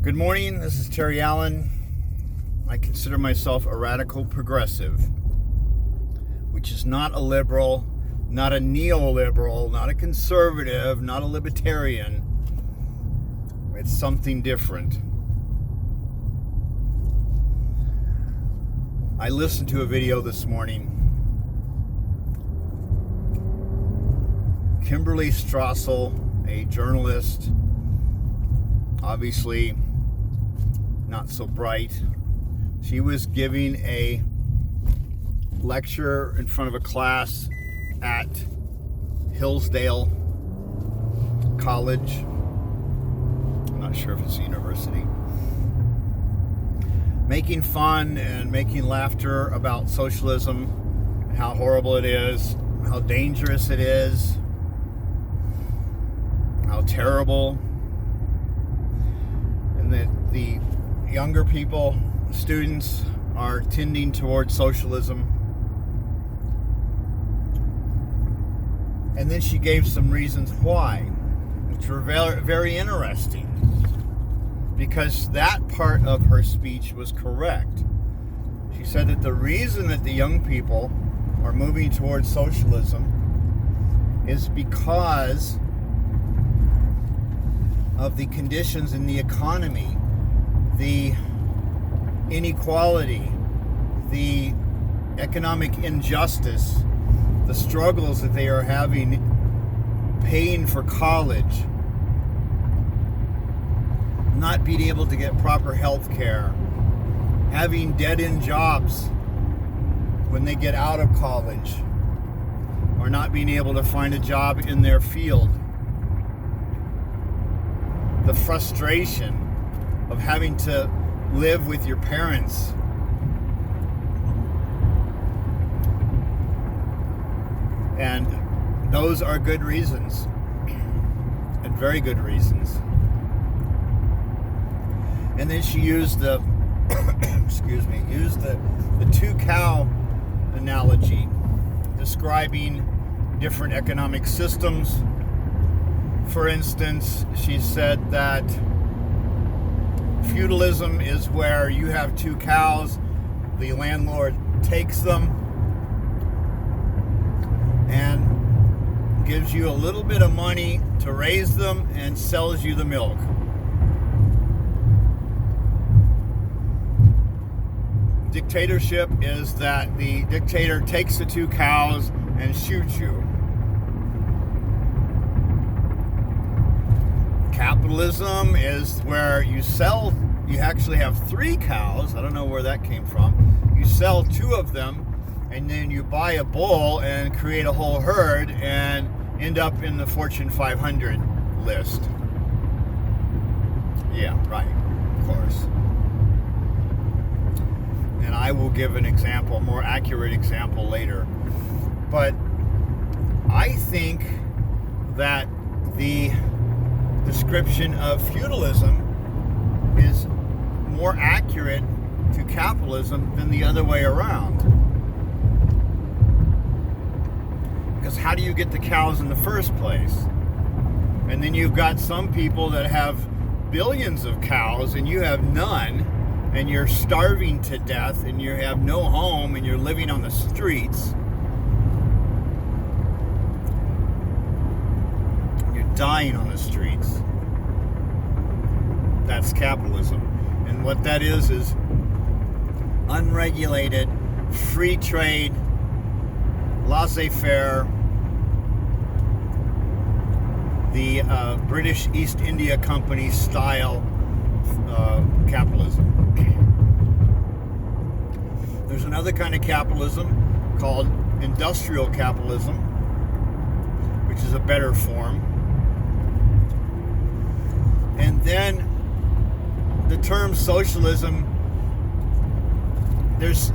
Good morning, this is Terry Allen. I consider myself a radical progressive, which is not a liberal, not a neoliberal, not a conservative, not a libertarian. It's something different. I listened to a video this morning. Kimberly Strassel, a journalist, obviously not so bright. She was giving a lecture in front of a class at Hillsdale College. I'm not sure if it's a university. Making fun and making laughter about socialism, and how horrible it is, how dangerous it is, how terrible, and that the younger people, students, are tending towards socialism. And then she gave some reasons why, which were very, very interesting, because that part of her speech was correct. She said that the reason that the young people are moving towards socialism is because of the conditions in the economy, the inequality, the economic injustice, the struggles that they are having paying for college, not being able to get proper health care, having dead-end jobs when they get out of college, or not being able to find a job in their field. The frustration of having to live with your parents. And those are good reasons, and very good reasons. And then she used the the two cow analogy, describing different economic systems. For instance, she said that feudalism is where you have two cows, the landlord takes them and gives you a little bit of money to raise them and sells you the milk. Dictatorship is that the dictator takes the two cows and shoots you. Capitalism is where you actually have three cows. I don't know where that came from. You sell two of them, and then you buy a bull and create a whole herd and end up in the Fortune 500 list. Yeah, right, of course. And I will give an example, a more accurate example later. But I think that the description of feudalism is more accurate to capitalism than the other way around. Because how do you get the cows in the first place? And then you've got some people that have billions of cows and you have none, and you're starving to death, and you have no home, and you're living on the streets. Dying on the streets. That's capitalism. And what that is unregulated, free trade, laissez-faire, the British East India Company style capitalism. There's another kind of capitalism called industrial capitalism, which is a better form. And then the term socialism, there's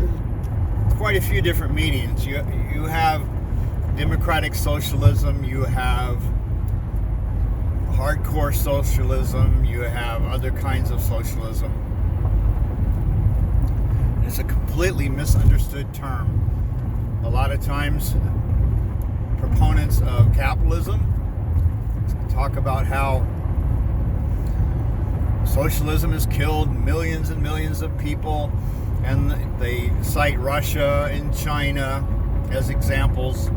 quite a few different meanings. You have democratic socialism, you have hardcore socialism, you have other kinds of socialism. It's a completely misunderstood term. A lot of times, proponents of capitalism talk about how socialism has killed millions and millions of people, and they cite Russia and China as examples,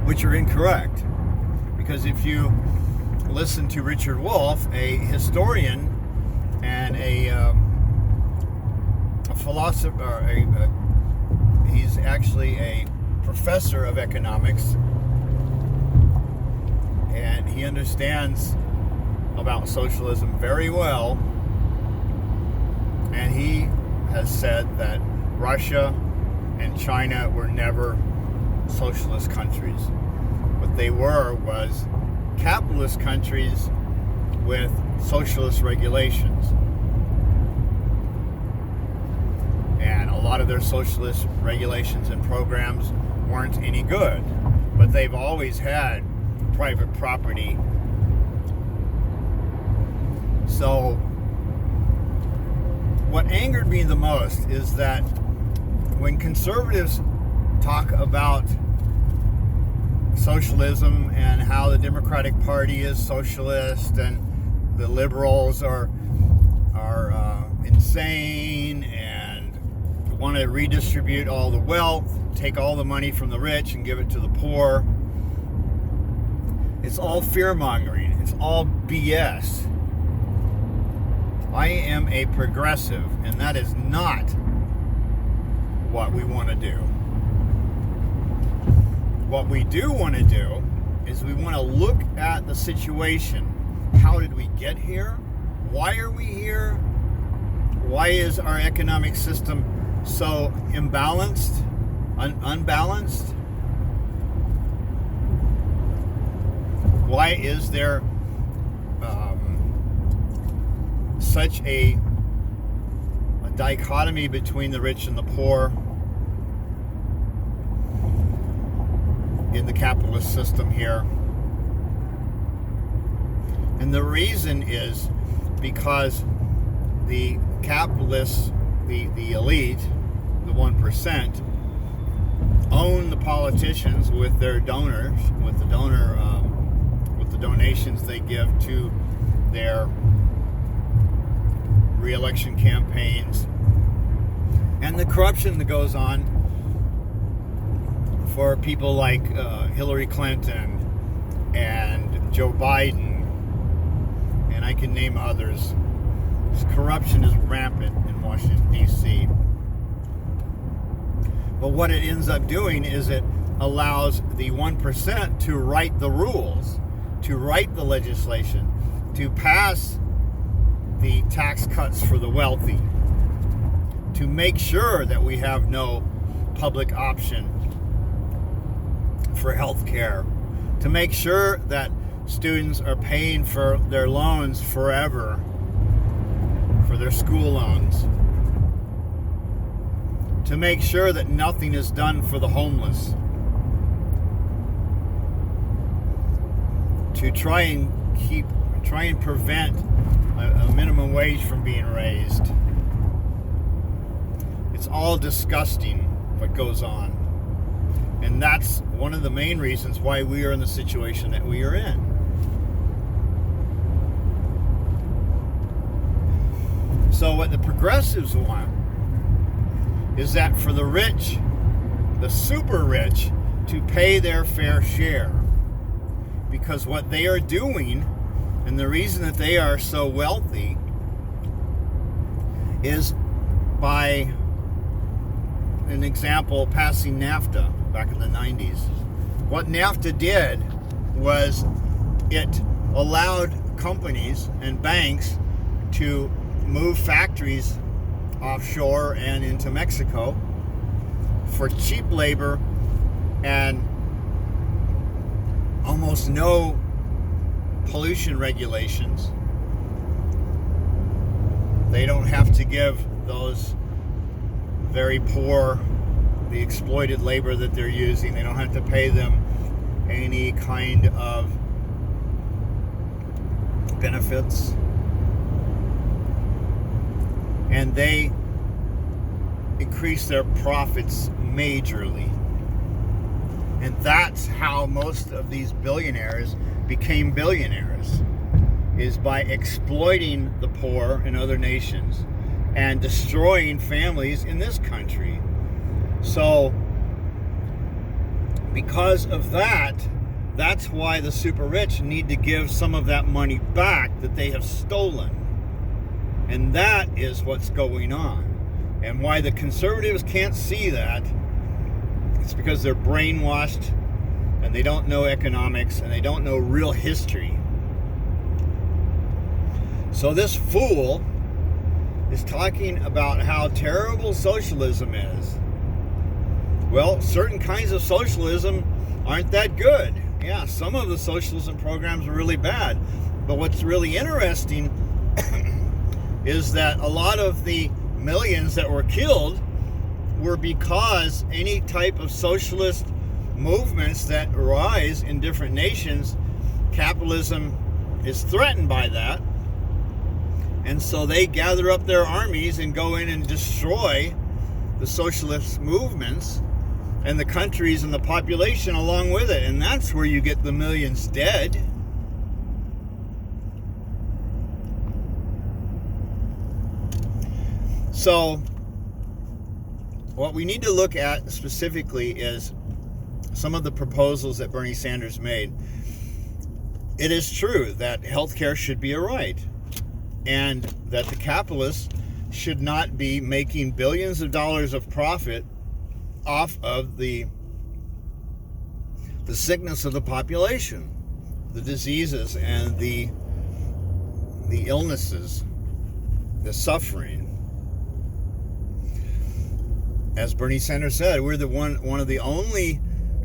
which are incorrect. Because if you listen to Richard Wolff, a historian and a philosopher, he's actually a professor of economics, and he understands about socialism very well, and he has said that Russia and China were never socialist countries. What they were was capitalist countries with socialist regulations. And a lot of their socialist regulations and programs weren't any good, but they've always had private property. So what angered me the most is that when conservatives talk about socialism and how the Democratic Party is socialist and the liberals are insane and want to redistribute all the wealth, take all the money from the rich and give it to the poor, it's all fear-mongering. It's all BS. I am a progressive, and that is not what we want to do. What we do want to do is we want to look at the situation. How did we get here? Why are we here? Why is our economic system so imbalanced, unbalanced? Why is there such a dichotomy between the rich and the poor in the capitalist system here? And the reason is because the capitalists, the elite, the 1%, own the politicians with their donors, with the donations they give to their re-election campaigns, and the corruption that goes on for people like Hillary Clinton and Joe Biden, and I can name others. This corruption is rampant in Washington, D.C. But what it ends up doing is it allows the 1% to write the rules, to write the legislation, to pass the tax cuts for the wealthy, to make sure that we have no public option for health care, to make sure that students are paying for their loans forever, for their school loans, to make sure that nothing is done for the homeless, to try and prevent a minimum wage from being raised. It's all disgusting what goes on. And that's one of the main reasons why we are in the situation that we are in. So what the progressives want is that for the rich, the super rich, to pay their fair share. Because what they are doing, and the reason that they are so wealthy, is by, an example, passing NAFTA back in the 90s. What NAFTA did was it allowed companies and banks to move factories offshore and into Mexico for cheap labor and almost no pollution regulations. They don't have to give those very poor, the exploited labor that they're using, they don't have to pay them any kind of benefits. And they increase their profits majorly. And that's how most of these billionaires became billionaires. is by exploiting the poor in other nations and destroying families in this country. So, because of that, that's why the super rich need to give some of that money back that they have stolen. And that is what's going on. And why the conservatives can't see that, it's because they're brainwashed and they don't know economics and they don't know real history. So this fool is talking about how terrible socialism is. Well, certain kinds of socialism aren't that good. Yeah, some of the socialism programs are really bad. But what's really interesting is that a lot of the millions that were killed were because any type of socialist movements that arise in different nations, capitalism is threatened by that. And so they gather up their armies and go in and destroy the socialist movements and the countries and the population along with it. And that's where you get the millions dead. So what we need to look at specifically is some of the proposals that Bernie Sanders made. It is true that healthcare should be a right, and that the capitalists should not be making billions of dollars of profit off of the sickness of the population, the diseases and the illnesses, the suffering. As Bernie Sanders said, we're one of the only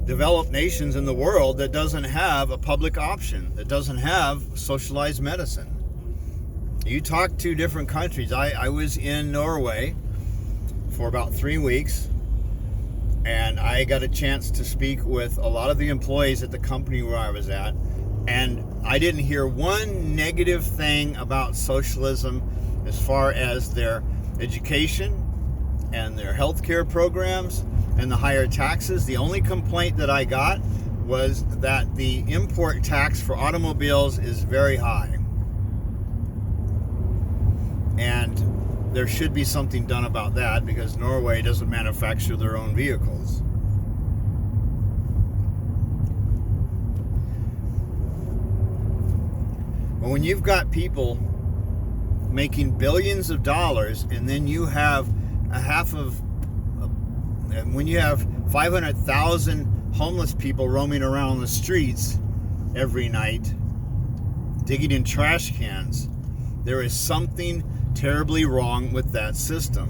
developed nations in the world that doesn't have a public option, that doesn't have socialized medicine. You talk to different countries. I was in Norway for about 3 weeks, and I got a chance to speak with a lot of the employees at the company where I was at, and I didn't hear one negative thing about socialism as far as their education and their healthcare programs and the higher taxes. The only complaint that I got was that the import tax for automobiles is very high. And there should be something done about that because Norway doesn't manufacture their own vehicles. But when you've got people making billions of dollars and then you have when you have 500,000 homeless people roaming around the streets every night, digging in trash cans, there is something terribly wrong with that system.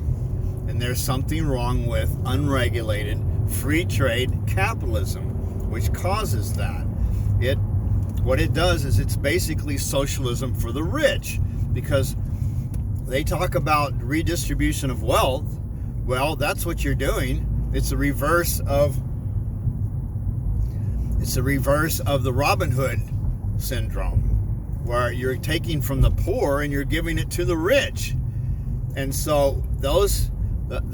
And there's something wrong with unregulated free trade capitalism, which causes that. What it does is it's basically socialism for the rich, because they talk about redistribution of wealth. Well, that's what you're doing. It's a reverse of the Robin Hood syndrome, where you're taking from the poor and you're giving it to the rich. And so the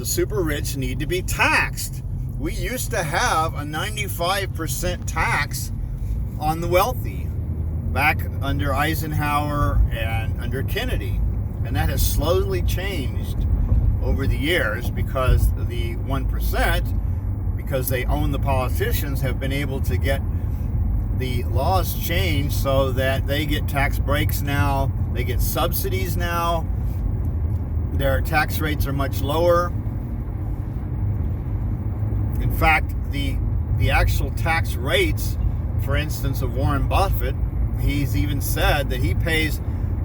super rich need to be taxed. We used to have a 95% tax on the wealthy back under Eisenhower and under Kennedy. And that has slowly changed over the years because the 1%, because they own the politicians, have been able to get the laws changed so that they get tax breaks now, they get subsidies now, their tax rates are much lower. In fact, the actual tax rates, for instance, of Warren Buffett, he's even said that he pays,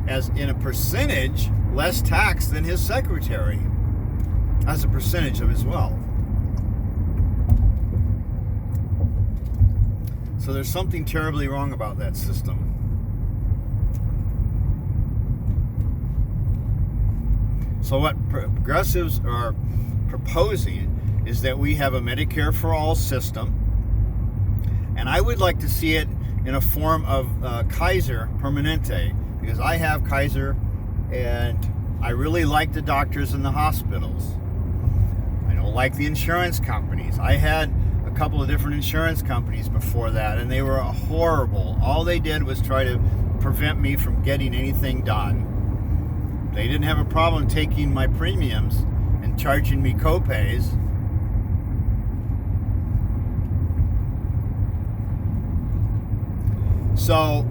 as in a percentage, less tax than his secretary as a percentage of his wealth. So there's something terribly wrong about that system. So what progressives are proposing is that we have a Medicare for all system, and I would like to see it in a form of Kaiser Permanente, because I have Kaiser and I really like the doctors in the hospitals. I don't like the insurance companies. I had a couple of different insurance companies before that, and they were horrible. All they did was try to prevent me from getting anything done. They didn't have a problem taking my premiums and charging me co-pays. So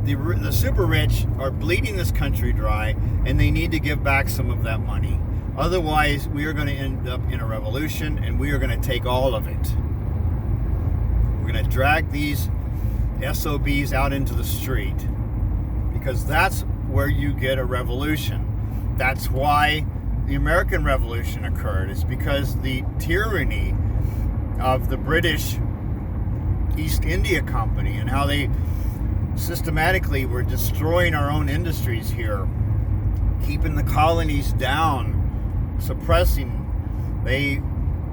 the super rich are bleeding this country dry, and they need to give back some of that money. Otherwise, we are going to end up in a revolution, and we are going to take all of it. We're going to drag these SOBs out into the street, because that's where you get a revolution. That's why the American Revolution occurred. It's because the tyranny of the British East India Company and how they systematically were destroying our own industries here, keeping the colonies down, suppressing. They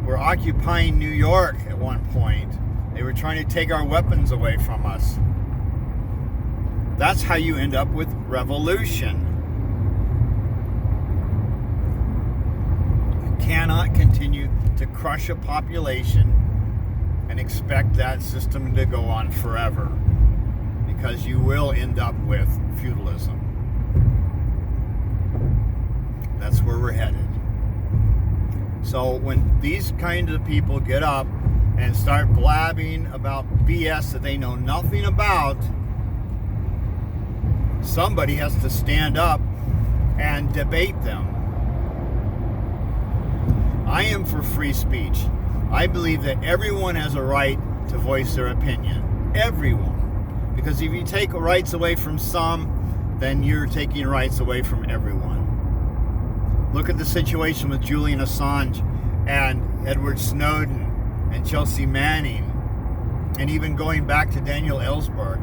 were occupying New York at one point. They were trying to take our weapons away from us. That's how you end up with revolution. You cannot continue to crush a population and expect that system to go on forever, because you will end up with feudalism. That's where we're headed. So when these kinds of people get up and start blabbing about BS that they know nothing about, somebody has to stand up and debate them. I am for free speech. I believe that everyone has a right to voice their opinion. Everyone. Because if you take rights away from some, then you're taking rights away from everyone. Look at the situation with Julian Assange and Edward Snowden and Chelsea Manning, and even going back to Daniel Ellsberg.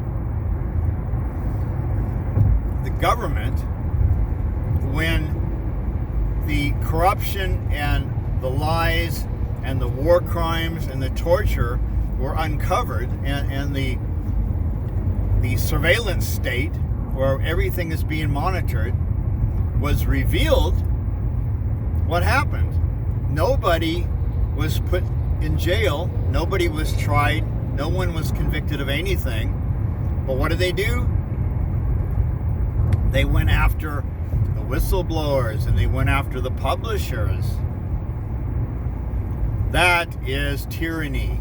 The government, when the corruption and the lies and the war crimes and the torture were uncovered, and the surveillance state where everything is being monitored was revealed, what happened? Nobody was put in jail. Nobody was tried. No one was convicted of anything. But what did they do? They went after the whistleblowers, and they went after the publishers. That is tyranny.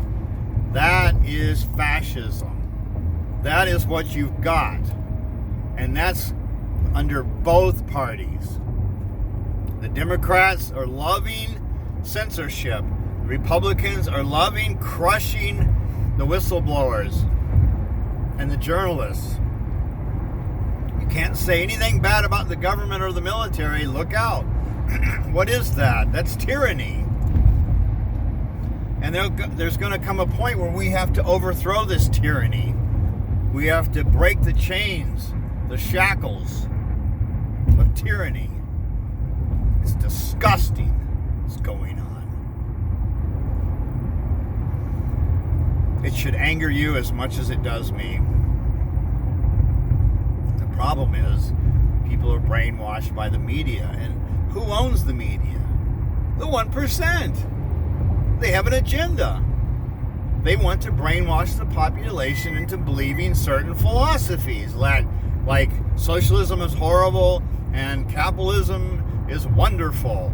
That is fascism. That is what you've got. And that's under both parties. The Democrats are loving censorship. The Republicans are loving crushing the whistleblowers and the journalists. You can't say anything bad about the government or the military. Look out. What is that? That's tyranny. And there's going to come a point where we have to overthrow this tyranny. We have to break the chains, the shackles of tyranny. It's disgusting what's going on. It should anger you as much as it does me. The problem is, people are brainwashed by the media. And who owns the media? The 1%. They have an agenda. They want to brainwash the population into believing certain philosophies, like socialism is horrible and capitalism is wonderful.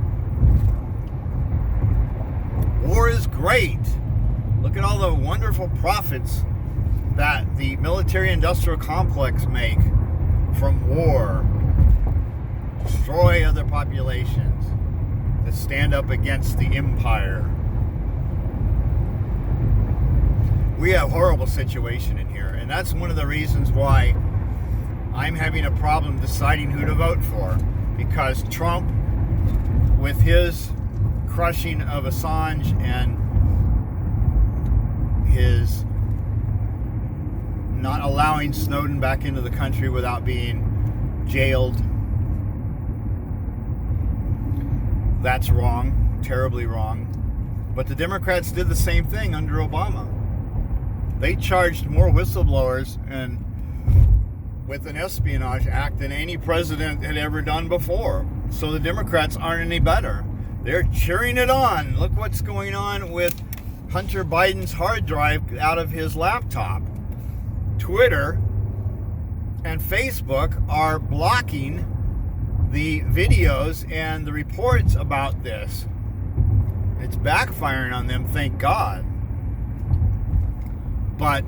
War is great. Look at all the wonderful profits that the military-industrial complex make from war. Destroy other populations that stand up against the empire. We have a horrible situation in here, and that's one of the reasons why I'm having a problem deciding who to vote for, because Trump, with his crushing of Assange and his not allowing Snowden back into the country without being jailed, that's wrong, terribly wrong. But the Democrats did the same thing under Obama. They charged more whistleblowers and with an espionage act than any president had ever done before. So the Democrats aren't any better. They're cheering it on. Look what's going on with Hunter Biden's hard drive out of his laptop. Twitter and Facebook are blocking the videos and the reports about this. It's backfiring on them, thank God. But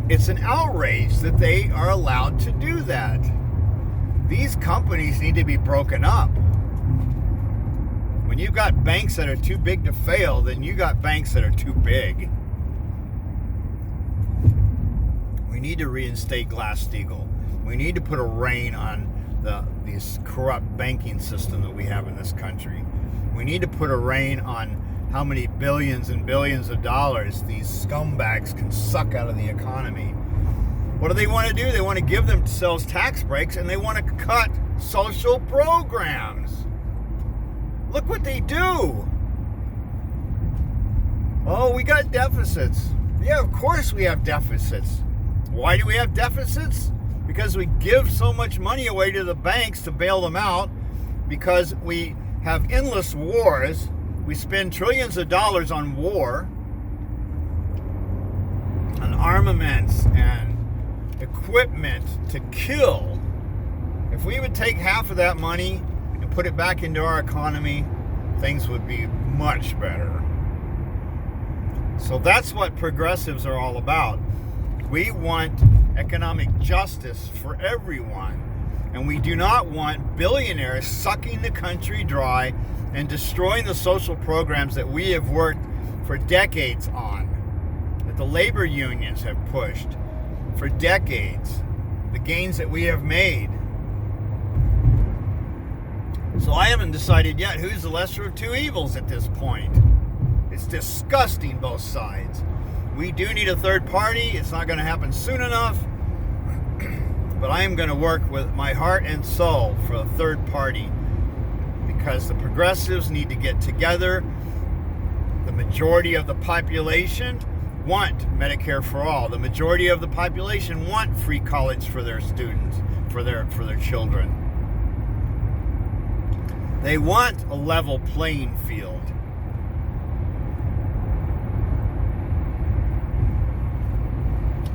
it's an outrage that they are allowed to do that. These companies need to be broken up. When you've got banks that are too big to fail, then you got banks that are too big. We need to reinstate Glass-Steagall. We need to put a rein on this corrupt banking system that we have in this country. We need to put a rein on how many billions and billions of dollars these scumbags can suck out of the economy. What do they want to do? They want to give themselves tax breaks, and they want to cut social programs. Look what they do. Oh, we got deficits. Yeah, of course we have deficits. Why do we have deficits? Because we give so much money away to the banks to bail them out, because we have endless wars. We spend trillions of dollars on war, on armaments and equipment to kill. If we would take half of that money and put it back into our economy, things would be much better. So that's what progressives are all about. We want economic justice for everyone. And we do not want billionaires sucking the country dry and destroying the social programs that we have worked for decades on, that the labor unions have pushed for decades, the gains that we have made. So I haven't decided yet who's the lesser of two evils at this point. It's disgusting, both sides. We do need a third party. It's not going to happen soon enough. But I am going to work with my heart and soul for a third party, because the progressives need to get together. The majority of the population want Medicare for all. The majority of the population want free college for their students, for their children. They want a level playing field.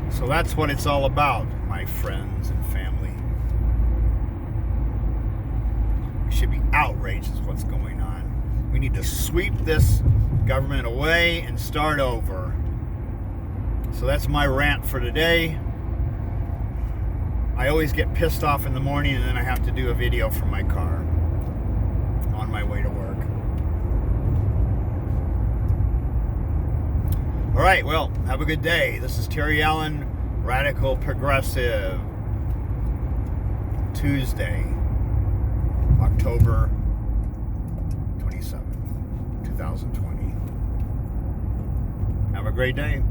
So that's what it's all about, my friends and family. We should be outraged at what's going on. We need to sweep this government away and start over. So that's my rant for today. I always get pissed off in the morning, and then I have to do a video from my car on my way to work. All right, well, have a good day. This is Terry Allen, Radical Progressive. Tuesday, October 27th, 2020. Have a great day.